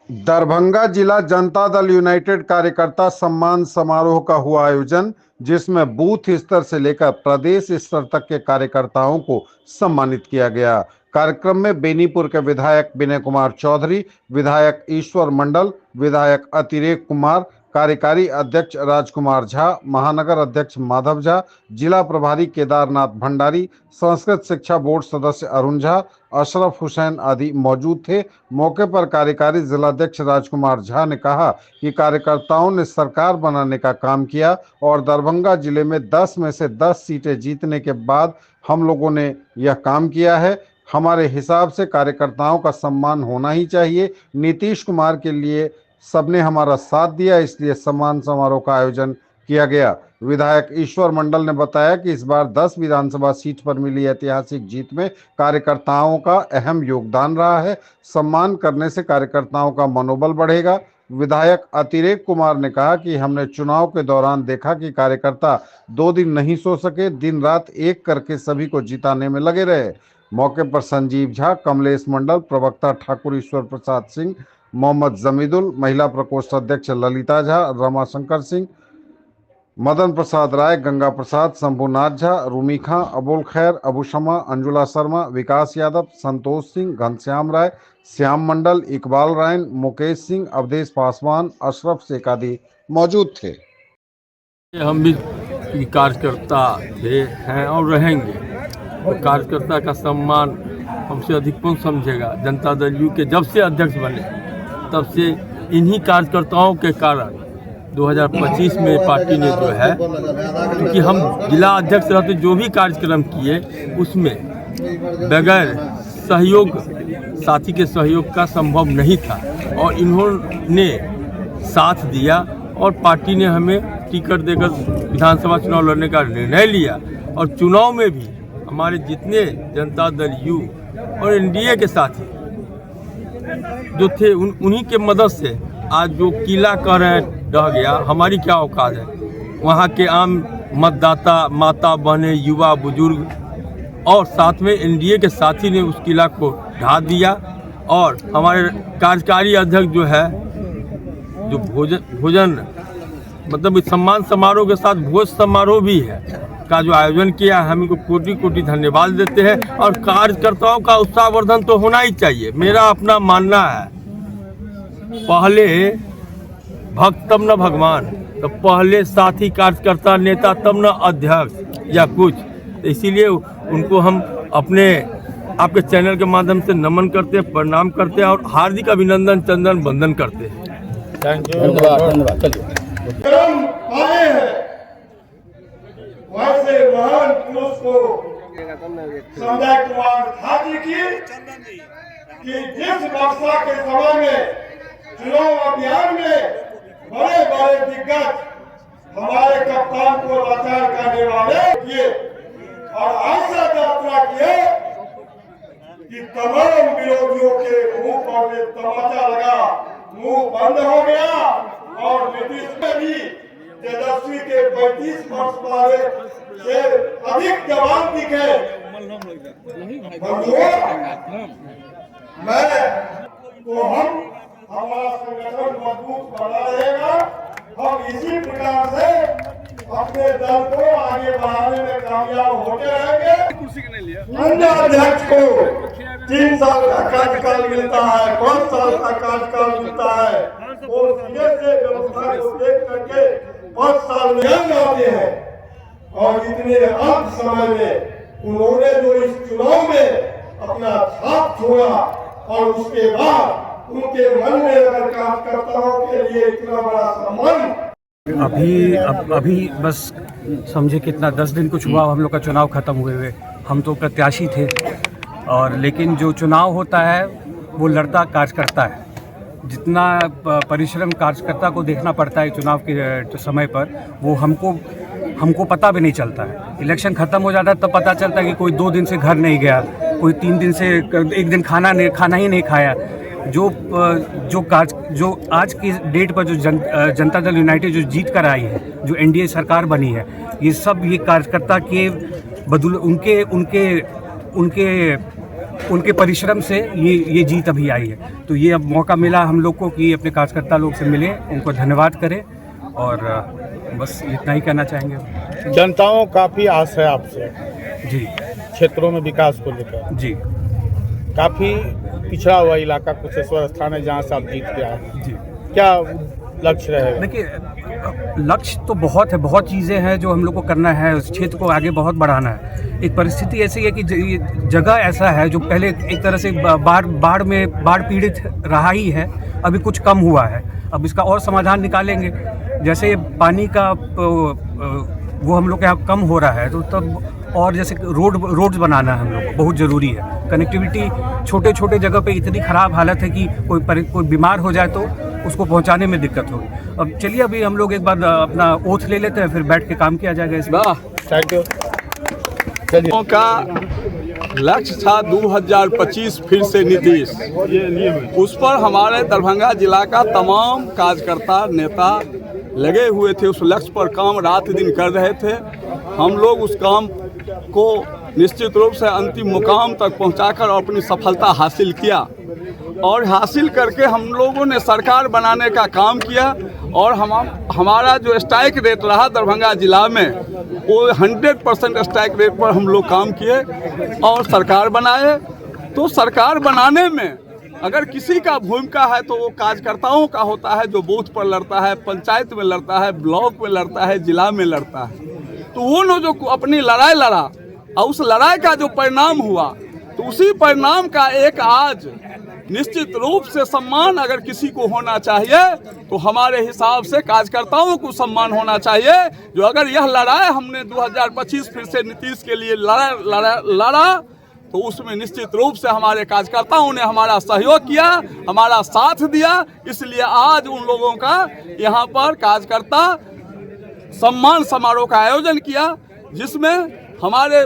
दरभंगा जिला जनता दल यूनाइटेड कार्यकर्ता सम्मान समारोह का हुआ आयोजन, जिसमें बूथ स्तर से लेकर प्रदेश स्तर तक के कार्यकर्ताओं को सम्मानित किया गया। कार्यक्रम में बेनीपुर के विधायक विनय कुमार चौधरी, विधायक ईश्वर मंडल, विधायक अतिरेक कुमार, कार्यकारी अध्यक्ष राजकुमार झा, महानगर अध्यक्ष माधव झा, जिला प्रभारी केदारनाथ भंडारी, संस्कृत शिक्षा बोर्ड सदस्य अरुण झा, अशरफ हुसैन आदि मौजूद थे। मौके पर कार्यकारी जिलाध्यक्ष राजकुमार झा ने कहा कि कार्यकर्ताओं ने सरकार बनाने का काम किया और दरभंगा जिले में 10 में से 10 सीटें जीतने के बाद हम लोगों ने यह काम किया है। हमारे हिसाब से कार्यकर्ताओं का सम्मान होना ही चाहिए। नीतीश कुमार के लिए सबने हमारा साथ दिया, इसलिए सम्मान समारोह का आयोजन किया गया। विधायक ईश्वर मंडल ने बताया कि इस बार 10 विधानसभा सीट पर मिली ऐतिहासिक जीत में कार्यकर्ताओं का अहम योगदान रहा है। सम्मान करने से कार्यकर्ताओं का मनोबल बढ़ेगा। विधायक अतिरेक कुमार ने कहा कि हमने चुनाव के दौरान देखा कि कार्यकर्ता 2 दिन नहीं सो सके, दिन रात एक करके सभी को जिताने में लगे रहे। मौके पर संजीव झा, कमलेश मंडल, प्रवक्ता ठाकुर ईश्वर प्रसाद सिंह, मोहम्मद जमीदुल, महिला प्रकोष्ठ अध्यक्ष ललिता झा, रमाशंकर सिंह, मदन प्रसाद राय, गंगा प्रसाद, शंभुनाथ झा, रूमी खां, अबुल खैर, अबू शमा, अंजुला शर्मा, विकास यादव, संतोष सिंह, घनश्याम राय, श्याम मंडल, इकबाल रायन, मुकेश सिंह, अवधेश पासवान, अशरफ शेख आदि मौजूद थे। हम भी कार्यकर्ता थे, हैं और रहेंगे। तो कार्यकर्ता का सम्मान हमसे अधिक कौन समझेगा। जनता दल यू के जब से अध्यक्ष बने तब से इन्हीं कार्यकर्ताओं के कारण 2025 में पार्टी ने जो है, क्योंकि हम जिला अध्यक्ष रहते जो भी कार्यक्रम किए उसमें बगैर सहयोग, साथी के सहयोग का संभव नहीं था और इन्होंने साथ दिया और पार्टी ने हमें टिकट देकर विधानसभा चुनाव लड़ने का निर्णय लिया। और चुनाव में भी हमारे जितने जनता दल यू और एनडीए के साथी जो थे उन्हीं के मदद से आज जो किला कह रहे हैं रह गया, हमारी क्या औकात है। वहाँ के आम मतदाता, माता बहनें, युवा, बुजुर्ग और साथ में एनडीए के साथी ने उस किला को ढा दिया। और हमारे कार्यकारी अध्यक्ष जो है, जो भोजन मतलब सम्मान समारोह के साथ भोज समारोह भी है का जो आयोजन किया, हम इनको कोटि कोटि धन्यवाद देते हैं। और कार्यकर्ताओं का उत्साहवर्धन तो होना ही चाहिए। मेरा अपना मानना है, पहले भक्त तब न भगवान, तो पहले साथी कार्यकर्ता नेता तब न अध्यक्ष या कुछ। तो इसीलिए उनको हम अपने आपके चैनल के माध्यम से नमन करते हैं, प्रणाम करते हैं और हार्दिक अभिनंदन चंदन वंदन करते हैं। थैंक यू, धन्यवाद। चलिए वैसे महान पुरुष को संजय कुमार ठाकुर की कि जिस वर्षा के समय में चुनाव अभियान में बड़े बड़े दिग्गज हमारे कप्तान को लाचार करने वाले किए और ऐसा यात्रा किए कि तमाम विरोधियों के मुंह पर तमाचा लगा, मुंह बंद हो गया। और नीतीश में भी तेजस्वी के 35 वर्ष वाले से अधिक जवान दिखे। हमारा संगठन मजबूत बना रहेगा। हम इसी प्रकार से अपने दल को आगे बढ़ाने में कामयाब होते रहेंगे। अध्यक्ष को 3 साल का कार्यकाल मिलता है, 5 साल का कार्यकाल मिलता है। वो सीधे से व्यवस्था को देख करके 5 साल में आते हैं और इतने अल्प समय में उन्होंने जो इस चुनाव में अपना छाप छोड़ा और उसके बाद उनके मन में अगर कार्यकर्ताओं के लिए इतना बड़ा सम्मान अभी बस समझे कितना 10 दिन कुछ हुआ हम लोग का चुनाव खत्म हुए। हम तो प्रत्याशी थे और लेकिन जो चुनाव होता है वो लड़ता कार्यकर्ता है। जितना परिश्रम कार्यकर्ता को देखना पड़ता है चुनाव के समय पर, वो हमको पता भी नहीं चलता है। इलेक्शन ख़त्म हो जाता है तब पता चलता है कि कोई 2 दिन से घर नहीं गया, कोई 3 दिन से 1 दिन खाना ही नहीं खाया। जो आज की डेट पर जो जनता दल यूनाइटेड जो जीत कर आई है, जो एनडीए सरकार बनी है, ये सब ये कार्यकर्ता के बदौलत उनके उनके परिश्रम से ये जीत अभी आई है। तो ये अब मौका मिला हम लोग को कि अपने कार्यकर्ता लोग से मिलें, उनको धन्यवाद करें और बस इतना ही कहना चाहेंगे। जनताओं काफ़ी आस है आपसे जी क्षेत्रों में विकास को लेकर। जी काफ़ी पिछड़ा हुआ इलाका कुशेश्वर स्थान है जहाँ से आप जीत के आए हैं। जी। क्या लक्ष्य रहेगा? देखिए, लक्ष्य तो बहुत है, बहुत चीज़ें हैं जो हम लोग को करना है, उस क्षेत्र को आगे बहुत बढ़ाना है। एक परिस्थिति ऐसी है कि जगह ऐसा है जो पहले एक तरह से बाढ़ पीड़ित रहा ही है, अभी कुछ कम हुआ है। अब इसका और समाधान निकालेंगे। जैसे पानी का वो हम लोग के यहाँ कम हो रहा है, तो तब और जैसे रोड्स बनाना हम लोग को बहुत ज़रूरी है। कनेक्टिविटी छोटे छोटे जगह पे इतनी ख़राब हालत है कि कोई बीमार हो जाए तो उसको पहुंचाने में दिक्कत होगी। अब चलिए अभी हम लोग एक बार अपना ओथ ले लेते हैं, फिर बैठ के काम किया जाएगा इसमें। Thank you. चलिए। का लक्ष्य था 2025 फिर से नीतीश, उस पर हमारे दरभंगा जिला का तमाम कार्यकर्ता नेता लगे हुए थे। उस लक्ष्य पर काम रात दिन कर रहे थे। हम लोग उस काम को निश्चित रूप से अंतिम मुकाम तक पहुंचाकर अपनी सफलता हासिल किया और हासिल करके हम लोगों ने सरकार बनाने का काम किया। और हमारा जो स्ट्राइक रेट रहा दरभंगा जिला में, वो 100% स्ट्राइक रेट पर हम लोग काम किए और सरकार बनाए। तो सरकार बनाने में अगर किसी का भूमिका है तो वो कार्यकर्ताओं का होता है, जो बूथ पर लड़ता है, पंचायत में लड़ता है, ब्लॉक में लड़ता है, जिला में लड़ता है। तो वो लोग जो अपनी लड़ाई लड़ा और उस लड़ाई का जो परिणाम हुआ, तो उसी परिणाम का एक आज निश्चित रूप से सम्मान अगर किसी को होना चाहिए तो हमारे हिसाब से कार्यकर्ताओं को सम्मान होना चाहिए। जो अगर यह लड़ाई हमने 2025 फिर से नीतीश के लिए लड़ा तो उसमें निश्चित रूप से हमारे कार्यकर्ताओं ने हमारा सहयोग किया, हमारा साथ दिया। इसलिए आज उन लोगों का यहाँ पर कार्यकर्ता सम्मान समारोह का आयोजन किया, जिसमें हमारे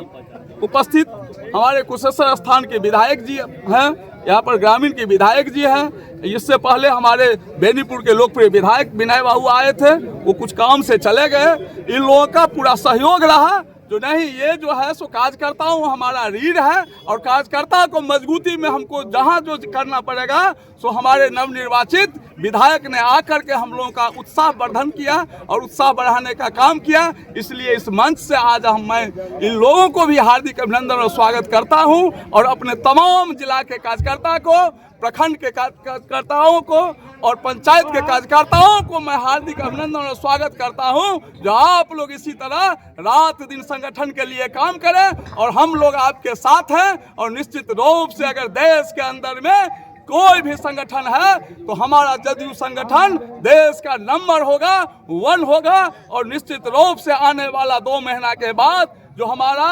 उपस्थित हमारे कुशेश्वर स्थान के विधायक जी हैं, यहाँ पर ग्रामीण के विधायक जी हैं। इससे पहले हमारे बेनीपुर के लोकप्रिय विधायक विनय बाबू आए थे, वो कुछ काम से चले गए। इन लोगों का पूरा सहयोग रहा। जो नहीं, ये जो है सो कार्यकर्ताओं हमारा रीढ़ है और कार्यकर्ता को मजबूती में हमको जहाँ जो करना पड़ेगा सो हमारे नवनिर्वाचित विधायक ने आकर के हम लोगों का उत्साह वर्धन किया और उत्साह बढ़ाने का काम किया। इसलिए इस मंच से आज मैं इन लोगों को भी हार्दिक अभिनंदन और स्वागत करता हूं और अपने तमाम जिला के कार्यकर्ता को, प्रखंड के कार्यकर्ताओं को और पंचायत के कार्यकर्ताओं को मैं हार्दिक अभिनंदन और स्वागत करता हूं। जो आप लोग इसी तरह रात दिन संगठन के लिए काम करें और हम लोग आपके साथ हैं। और निश्चित रूप से अगर देश के अंदर में कोई भी संगठन है तो हमारा जदयू संगठन देश का नंबर होगा, 1 होगा। और निश्चित रूप से आने वाला 2 महीना के बाद जो हमारा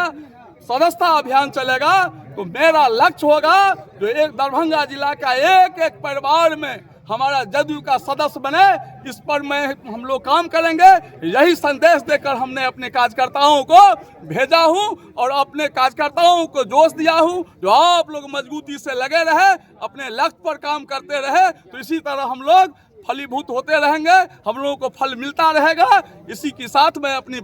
सदस्यता अभियान चलेगा तो मेरा लक्ष्य होगा जो एक दरभंगा जिला का एक परिवार में हमारा जदयू का सदस्य बने। इस पर हम लोग काम करेंगे। यही संदेश देकर हमने अपने कार्यकर्ताओं को भेजा हूं और अपने कार्यकर्ताओं को जोश दिया हूं। जो आप लोग मजबूती से लगे रहे, अपने लक्ष्य पर काम करते रहे, तो इसी तरह हम लोग फलीभूत होते रहेंगे, हम लोगों को फल मिलता रहेगा। इसी के साथ मैं अपनी